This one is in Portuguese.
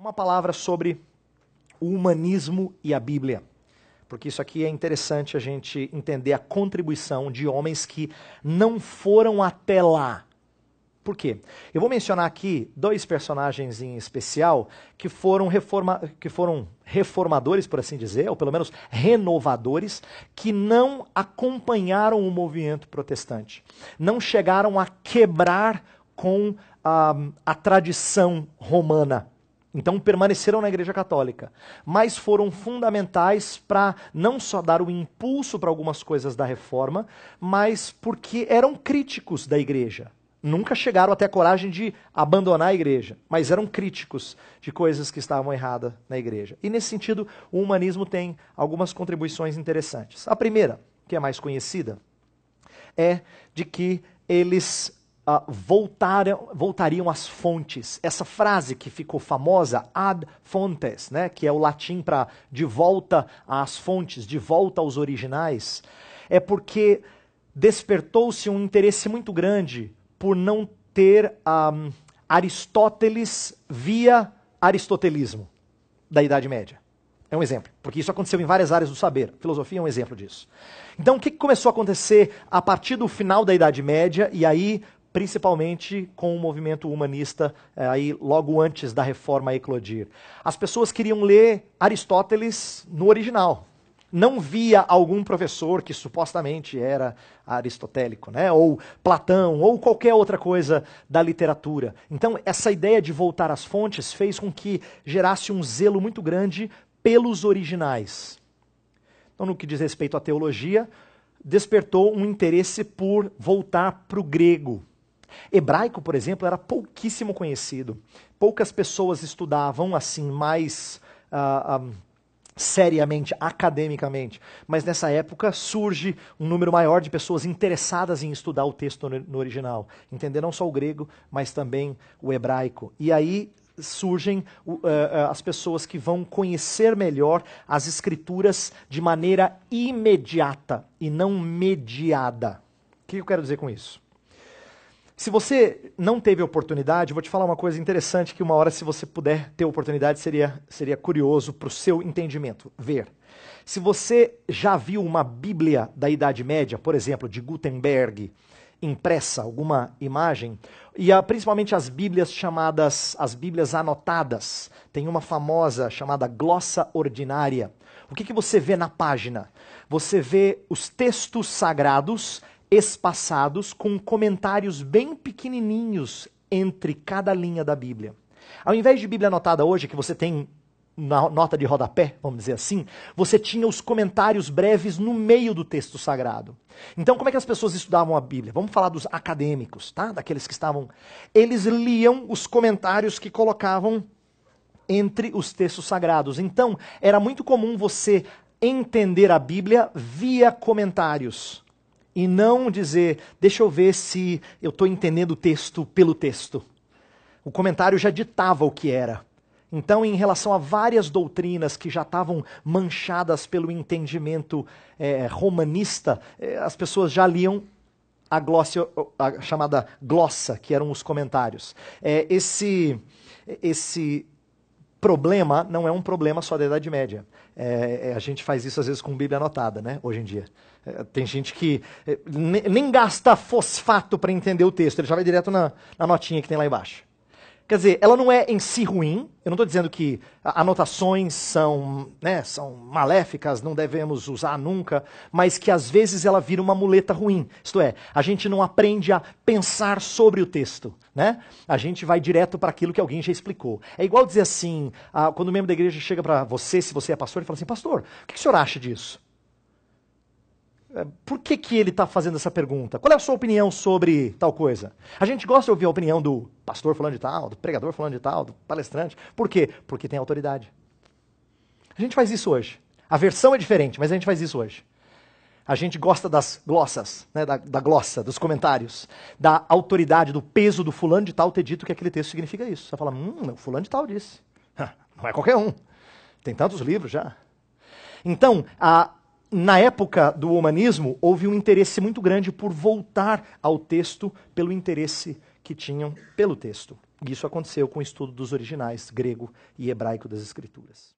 uma palavra sobre o humanismo e a Bíblia, porque isso aqui é interessante a gente entender a contribuição de homens que não foram até lá. Por quê? Eu vou mencionar aqui dois personagens em especial que foram reformadores, por assim dizer, ou pelo menos renovadores, que não acompanharam o movimento protestante. Não chegaram a quebrar com a tradição romana. Então permaneceram na Igreja Católica, mas foram fundamentais para não só dar o impulso para algumas coisas da Reforma, mas porque eram críticos da Igreja. Nunca chegaram até a coragem de abandonar a Igreja, mas eram críticos de coisas que estavam erradas na Igreja. E nesse sentido, o humanismo tem algumas contribuições interessantes. A primeira, que é mais conhecida, é de que eles voltariam às fontes. Essa frase que ficou famosa, ad fontes, né, que é o latim para de volta às fontes, de volta aos originais, é porque despertou-se um interesse muito grande por não ter Aristóteles via aristotelismo da Idade Média. É um exemplo, porque isso aconteceu em várias áreas do saber. A filosofia é um exemplo disso. Então, o que começou a acontecer a partir do final da Idade Média, e aí principalmente com o movimento humanista, aí logo antes da Reforma eclodir? As pessoas queriam ler Aristóteles no original. Não via algum professor que supostamente era aristotélico, né? Ou Platão, ou qualquer outra coisa da literatura. Então, essa ideia de voltar às fontes fez com que gerasse um zelo muito grande pelos originais. Então, no que diz respeito à teologia, despertou um interesse por voltar para o grego. Hebraico, por exemplo, era pouquíssimo conhecido. Poucas pessoas estudavam assim mais seriamente, academicamente. Mas nessa época surge um número maior de pessoas interessadas em estudar o texto no original. Entender não só o grego, mas também o hebraico. E aí surgem as pessoas que vão conhecer melhor as escrituras de maneira imediata e não mediada. O que eu quero dizer com isso? Se você não teve oportunidade, eu vou te falar uma coisa interessante que uma hora, se você puder ter oportunidade, seria curioso para o seu entendimento, ver. Se você já viu uma Bíblia da Idade Média, por exemplo, de Gutenberg, impressa, alguma imagem, e principalmente as Bíblias chamadas, as Bíblias anotadas, tem uma famosa chamada Glossa Ordinária. O que você vê na página? Você vê os textos sagrados espaçados com comentários bem pequenininhos entre cada linha da Bíblia. Ao invés de Bíblia anotada hoje, que você tem na nota de rodapé, vamos dizer assim, você tinha os comentários breves no meio do texto sagrado. Então, como é que as pessoas estudavam a Bíblia? Vamos falar dos acadêmicos, tá? Daqueles que estavam... Eles liam os comentários que colocavam entre os textos sagrados. Então, era muito comum você entender a Bíblia via comentários. E não dizer, deixa eu ver se eu estou entendendo o texto pelo texto. O comentário já ditava o que era. Então, em relação a várias doutrinas que já estavam manchadas pelo entendimento romanista, as pessoas já liam a chamada glossa, que eram os comentários. Esse problema não é um problema só da Idade Média. A gente faz isso às vezes com Bíblia anotada, né? Hoje em dia. Tem gente que nem gasta fosfato para entender o texto, ele já vai direto na notinha que tem lá embaixo. Quer dizer, ela não é em si ruim, eu não estou dizendo que anotações são maléficas, não devemos usar nunca, mas que às vezes ela vira uma muleta ruim. Isto é, a gente não aprende a pensar sobre o texto, né? A gente vai direto para aquilo que alguém já explicou. É igual dizer assim, quando o membro da igreja chega para você, se você é pastor, ele fala assim, pastor, o que o senhor acha disso? Por que ele está fazendo essa pergunta? Qual é a sua opinião sobre tal coisa? A gente gosta de ouvir a opinião do pastor falando de tal, do pregador falando de tal, do palestrante. Por quê? Porque tem autoridade. A gente faz isso hoje. A versão é diferente, mas a gente faz isso hoje. A gente gosta das glossas, né, da glossa, dos comentários, da autoridade, do peso do fulano de tal ter dito que aquele texto significa isso. Você fala, o fulano de tal disse. Não é qualquer um. Tem tantos livros já. Então, na época do humanismo, houve um interesse muito grande por voltar ao texto pelo interesse que tinham pelo texto. Isso aconteceu com o estudo dos originais grego e hebraico das Escrituras.